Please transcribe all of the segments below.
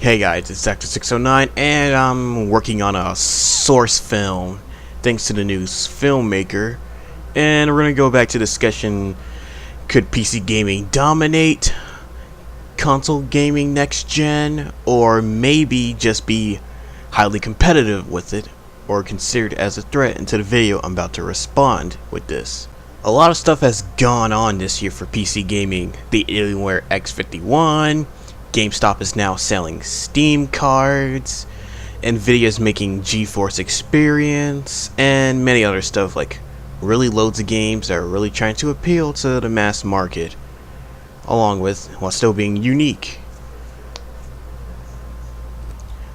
Hey guys, it's Actor 609 and I'm working on a source film thanks to the new filmmaker, and we're going to go back to discussion: could PC gaming dominate console gaming next gen, or maybe just be highly competitive with it, or considered as a threat? Into the video I'm about to respond with this. A lot of stuff has gone on this year for PC gaming. The AlienWare X51, Gamestop is now selling Steam cards, Nvdia is making Geforce Experience, and many other stuff, like really loads of games that are really trying to appeal to the mass market, along with while still being unique.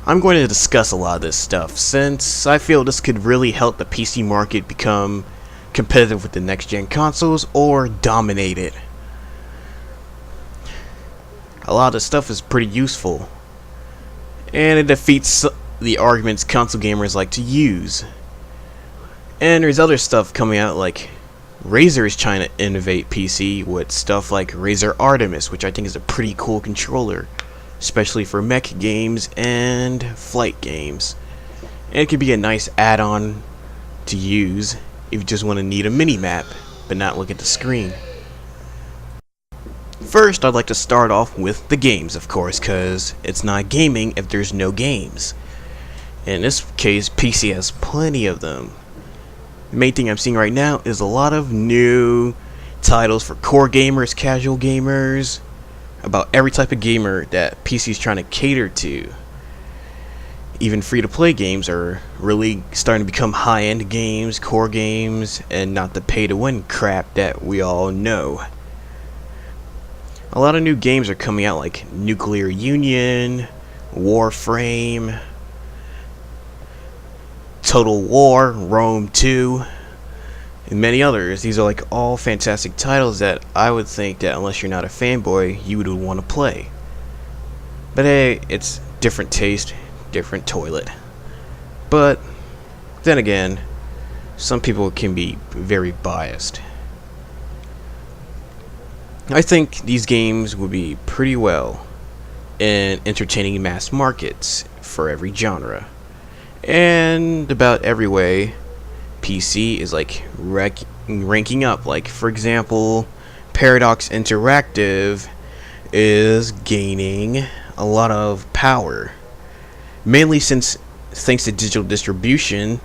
I'm going to discuss a lot of this stuff since I feel this could really help the PC market become competitive with the next gen consoles or dominate it. A lot of the stuff is pretty useful, and it defeats the arguments console gamers like to use. And there's other stuff coming out, like Razer is trying to innovate PC with stuff like Razer Artemis, which I think is a pretty cool controller, especially for mech games and flight games. And it could be a nice add-on to use if you just want to need a mini-map but not look at the screen. First, I'd like to start off with the games, of course, because it's not gaming if there's no games. In this case, PC has plenty of them. The main thing I'm seeing right now is a lot of new titles for core gamers, casual gamers, about every type of gamer that PC is trying to cater to. Even free-to-play games are really starting to become high-end games, core games, and not the pay-to-win crap that we all know. A lot of new games are coming out, like Nuclear Union, Warframe, Total War, Rome 2, and many others. These are like all fantastic titles that I would think that unless you're not a fanboy, you would want to play. But hey, it's different taste, different toilet. But then again, some people can be very biased. I think these games would be pretty well in entertaining mass markets for every genre. And about every way, PC is like ranking up. Like, for example, Paradox Interactive is gaining a lot of power. Mainly since, thanks to digital distribution,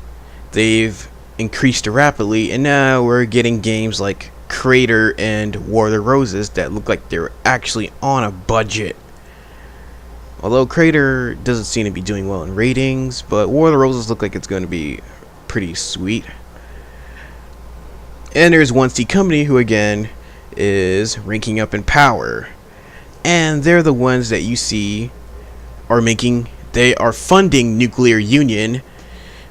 they've increased rapidly, and now we're getting games like Crater and War of the Roses that look like they're actually on a budget. Although Crater doesn't seem to be doing well in ratings, but War of the Roses look like it's going to be pretty sweet. And there's 1C Company, who again is ranking up in power, and they're the ones that you see they are funding Nuclear Union,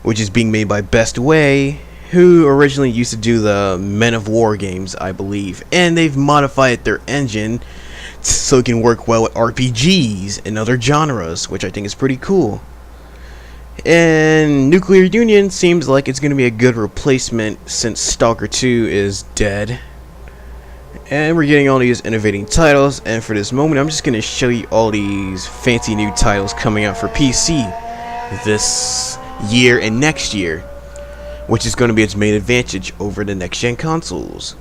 which is being made by Best Way, who originally used to do the Men of War games, I believe, and they've modified their engine so it can work well with RPGs and other genres, which I think is pretty cool. And Nuclear Union seems like it's going to be a good replacement since Stalker 2 is dead. And we're getting all these innovating titles, and for this moment I'm just going to show you all these fancy new titles coming out for PC this year and next year, which is going to be its main advantage over the next gen consoles.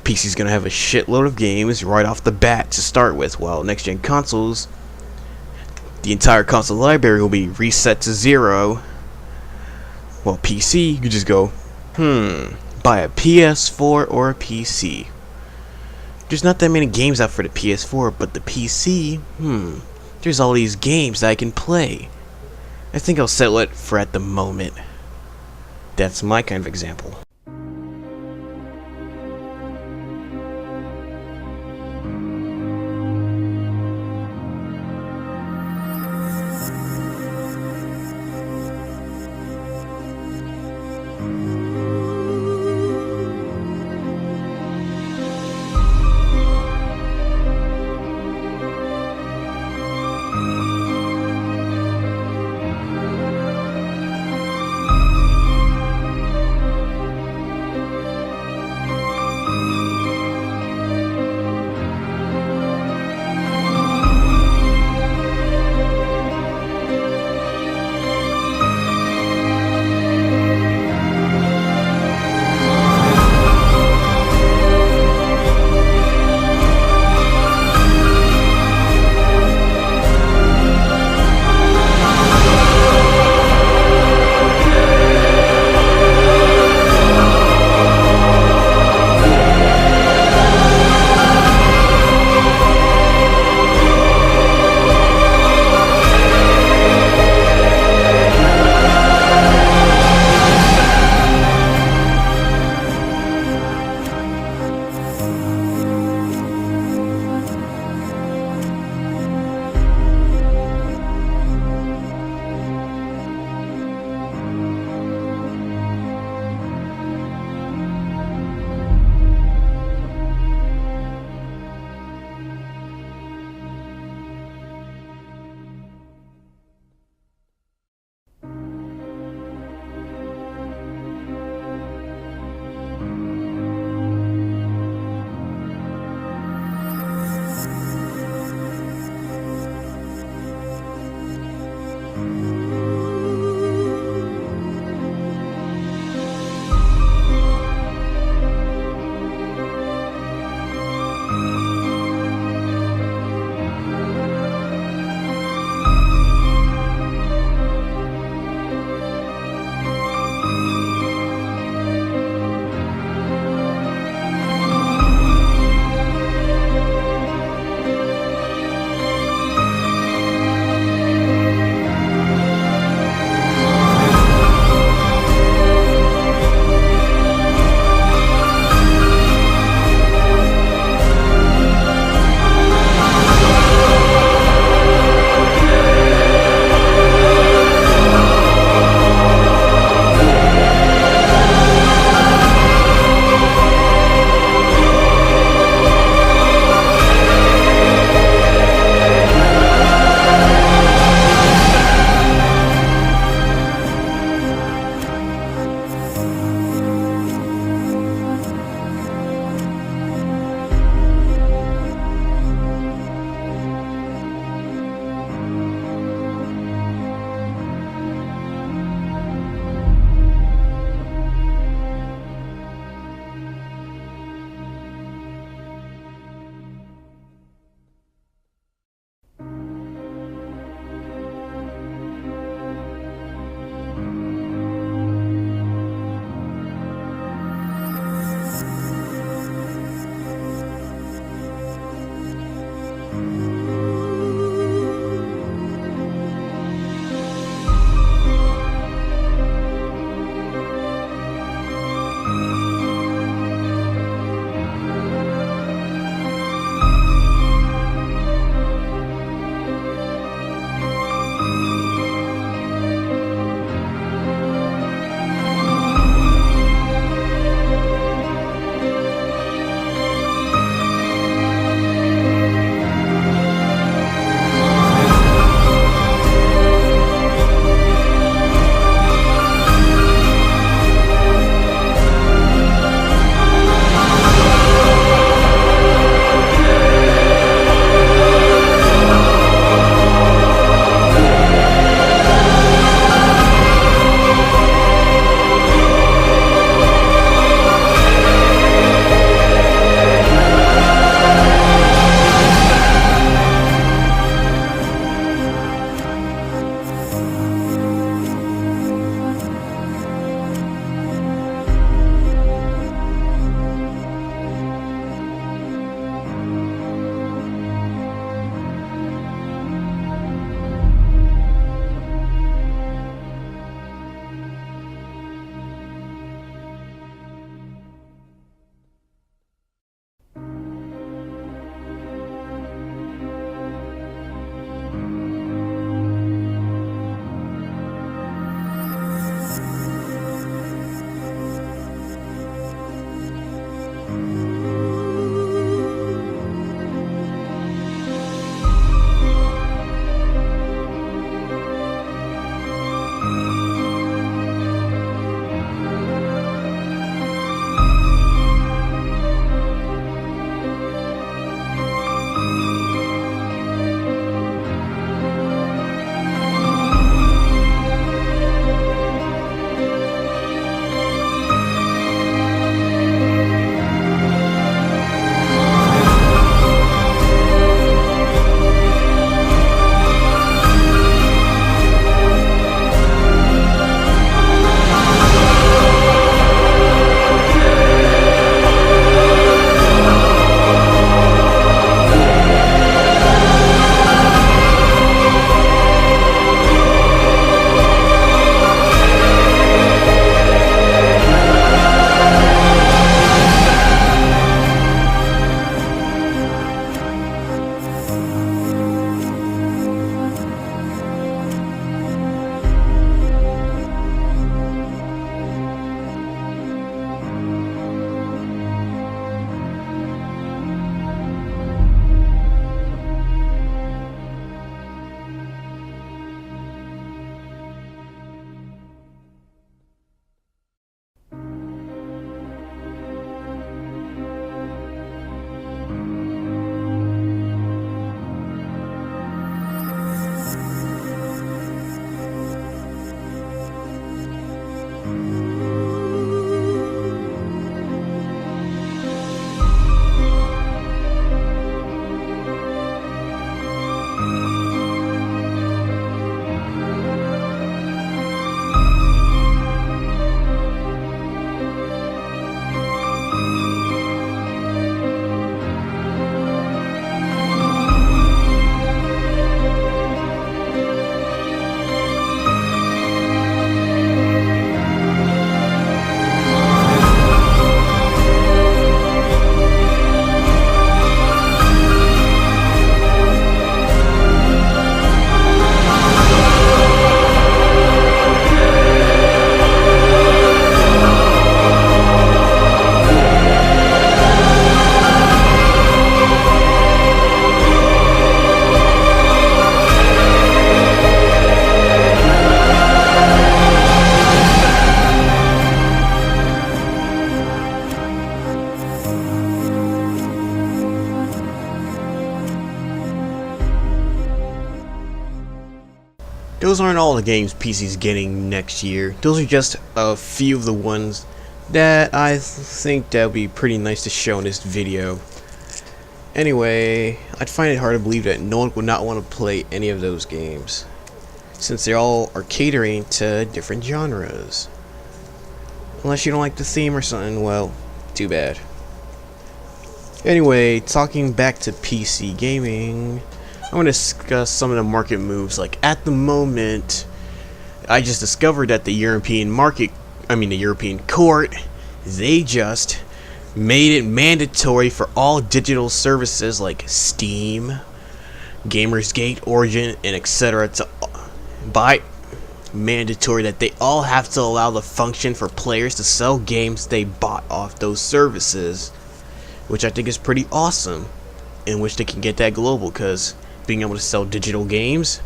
PC is going to have a shitload of games right off the bat to start with, while next gen consoles, the entire console library will be reset to 0. Well, PC, you just go, buy a PS4 or a PC. There's not that many games out for the PS4, but the PC, there's all these games that I can play. I think I'll settle it for at the moment. That's my kind of example. those aren't all the games PC's getting next year. Those are just a few of the ones that I think that would be pretty nice to show in this video. Anyway, I'd find it hard to believe that no one would not want to play any of those games, since they all are catering to different genres. Unless you don't like the theme or something, well, too bad. Anyway, talking back to PC gaming, I want to discuss some of the market moves. Like, at the moment, I just discovered that the European court, they just made it mandatory for all digital services like Steam, Gamersgate, Origin, and etc. to mandatory that they all have to allow the function for players to sell games they bought off those services, which I think is pretty awesome, in which they can get that global, because being able to sell digital games,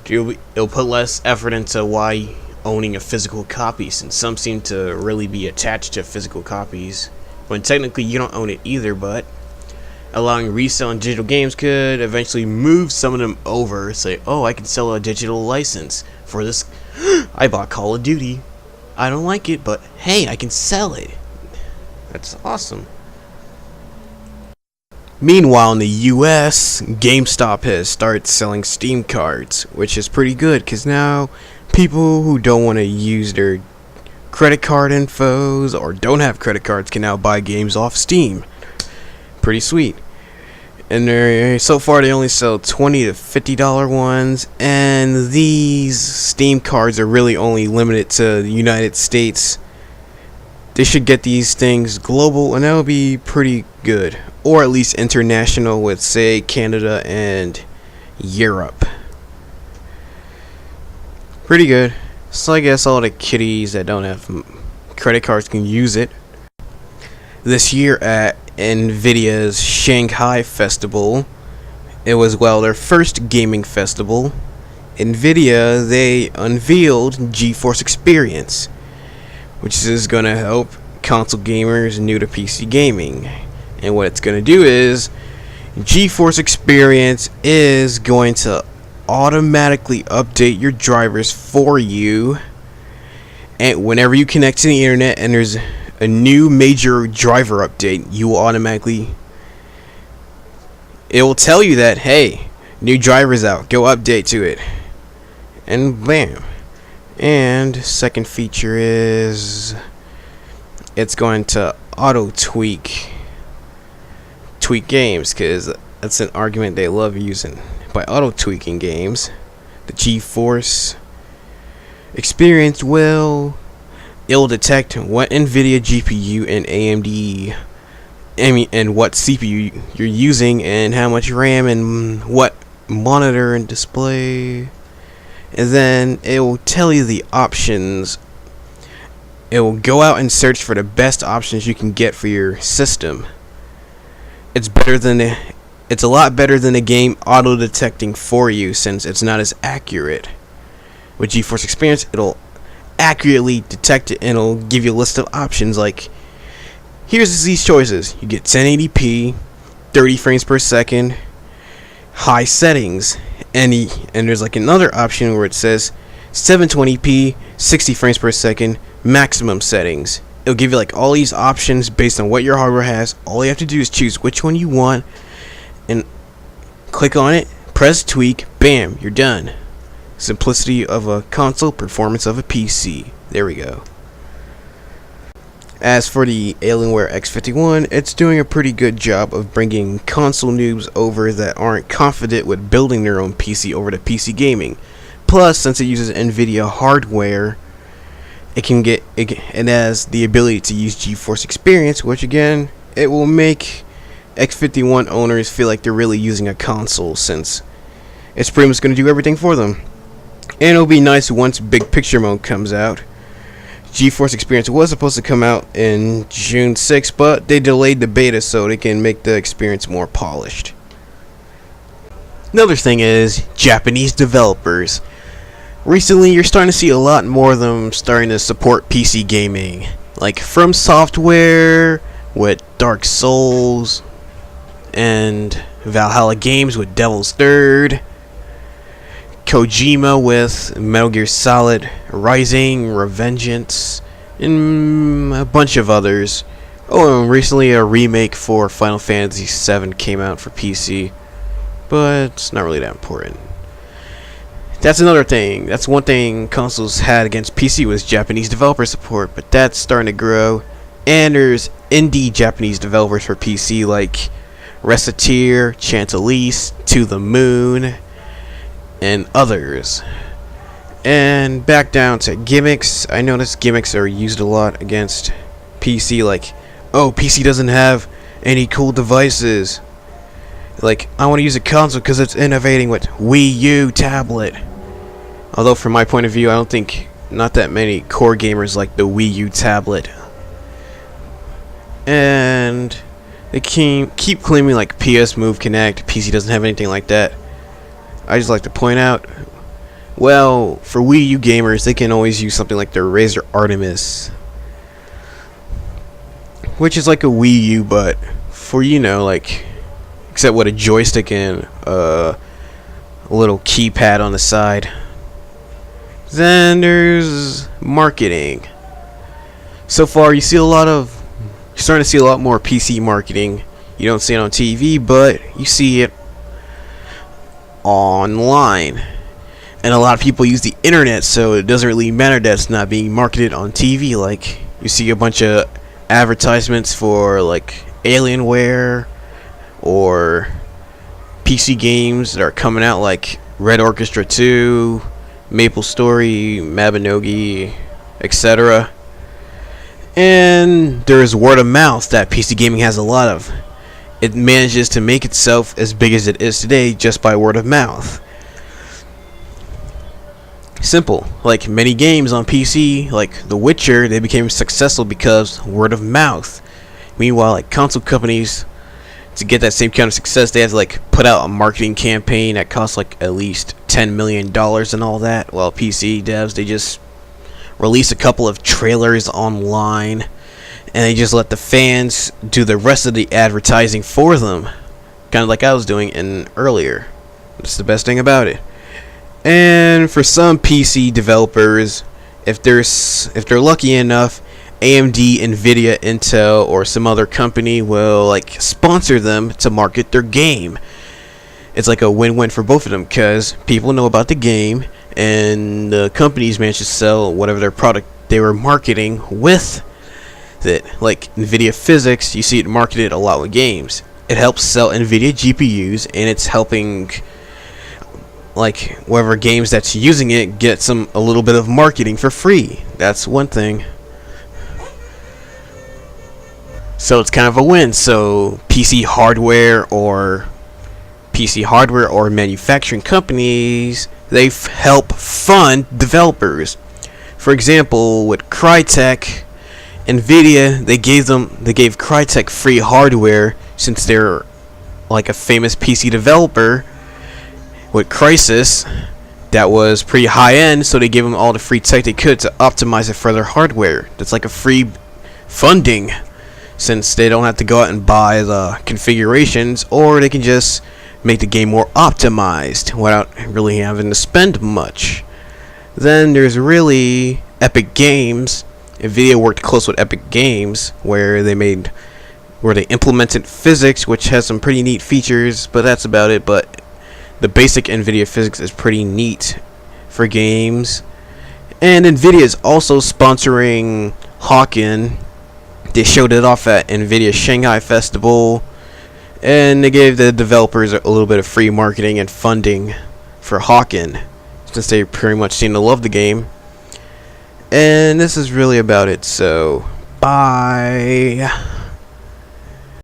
it'll put less effort into why owning a physical copy, since some seem to really be attached to physical copies when technically you don't own it either. But allowing reselling digital games could eventually move some of them over. Say, oh, I can sell a digital license for this. I bought Call of Duty, I don't like it, but hey, I can sell it. That's awesome. Meanwhile, in the US, Gamestop has started selling Steam cards, which is pretty good, because now people who don't want to use their credit card infos or don't have credit cards can now buy games off Steam. Pretty sweet. And so far they only sell $20 to $50 ones, and these Steam cards are really only limited to the United States. They should get these things global, and that would be pretty good. Or at least international with, say, Canada and Europe. Pretty good. So I guess all the kiddies that don't have credit cards can use it. This year at Nvidia's Shanghai Festival, it was, well, their first gaming festival. Nvidia, they unveiled Geforce Experience, which is going to help console gamers new to PC gaming. And what it's going to do is, Geforce Experience is going to automatically update your drivers for you, and whenever you connect to the internet and there's a new major driver update, you will automatically, it will tell you that, hey, new driver's out, go update to it, and bam. And second feature is, it's going to auto tweak games, because that's an argument they love using. By auto tweaking games, the Geforce Experience it'll detect what Nvidia GPU and and what CPU you're using, and how much RAM, and what monitor and display, and then it will tell you the options. It will go out and search for the best options you can get for your system. It's a lot better than the game auto detecting for you, since it's not as accurate. With Geforce Experience, it'll accurately detect it, and it'll give you a list of options like, here's these choices. You get 1080p, 30 frames per second, high settings, and there's like another option where it says 720p, 60 frames per second, maximum settings. It'll give you like all these options based on what your hardware has. All you have to do is choose which one you want, and click on it, press tweak, bam, you're done. Simplicity of a console, performance of a PC. There we go. As for the AlienWare X51, it's doing a pretty good job of bringing console noobs over that aren't confident with building their own PC over to PC gaming. Plus, since it uses Nvidia hardware, it has the ability to use Geforce Experience, which again, it will make X51 owners feel like they're really using a console, since it's pretty much going to do everything for them. And it'll be nice once Big Picture Mode comes out. Geforce Experience was supposed to come out in June 6th, but they delayed the beta so they can make the experience more polished. Another thing is Japanese developers. Recently, you're starting to see a lot more of them starting to support PC gaming, like From Software with Dark Souls, and Valhalla Games with Devil's Third. Kojima with Metal Gear Solid Rising, Revengeance, and a bunch of others. Oh, and recently a remake for Final Fantasy VII came out for PC, but it's not really that important. That's another thing. That's one thing consoles had against PC was Japanese developer support, but that's starting to grow. And there's indie Japanese developers for PC like Reciteer, Chantalise, To the Moon, and others. And back down to gimmicks. I noticed gimmicks are used a lot against PC, like, oh, PC doesn't have any cool devices. Like, I want to use a console because it's innovating with Wii U tablet. Although from my point of view, I don't think not that many core gamers like the Wii U tablet. And they keep claiming like PS Move Connect, PC doesn't have anything like that. I just like to point out, well, for Wii U gamers, they can always use something like their Razer Artemis, which is like a Wii U, but for, you know, like, except with a joystick and a little keypad on the side. Then there's marketing. So far, you're starting to see a lot more PC marketing. You don't see it on TV, but you see it online. And a lot of people use the internet, so it doesn't really matter that it's not being marketed on TV. Like, you see a bunch of advertisements for like Alienware or PC games that are coming out, like Red Orchestra 2, Maple Story, Mabinogi, etc. And there's word of mouth that PC gaming has a lot of. It manages to make itself as big as it is today just by word of mouth. Simple. Like many games on PC, like The Witcher, they became successful because word of mouth. Meanwhile, like console companies, to get that same kind of success, they have to like put out a marketing campaign that costs like at least $10 million and all that. While PC devs, they just release a couple of trailers online and they just let the fans do the rest of the advertising for them, kind of like I was doing earlier. That's the best thing about it. And for some PC developers, if they're lucky enough, AMD, Nvdia, Intel, or some other company will like sponsor them to market their game. It's like a win-win for both of them because people know about the game and the companies manage to sell whatever their product they were marketing with it. Like Nvidia Physics, you see it marketed a lot with games. It helps sell Nvidia GPUs, and it's helping like whatever games that's using it get a little bit of marketing for free. That's one thing. So it's kind of a win. So PC hardware or manufacturing companies, they help fund developers. For example, with Crytek, Nvidia, they gave Crytek free hardware since they're like a famous PC developer. With Crysis, that was pretty high end, so they gave them all the free tech they could to optimize it for their hardware. That's like a free funding, since they don't have to go out and buy the configurations, or they can just make the game more optimized without really having to spend much. Then there's really Epic Games. Nvidia worked close with Epic Games, where they implemented physics, which has some pretty neat features, but that's about it. But the basic Nvidia physics is pretty neat for games. And Nvidia is also sponsoring Hawken. They showed it off at Nvidia Shanghai Festival, and they gave the developers a little bit of free marketing and funding for Hawken, since they pretty much seem to love the game. And this is really about it, so bye.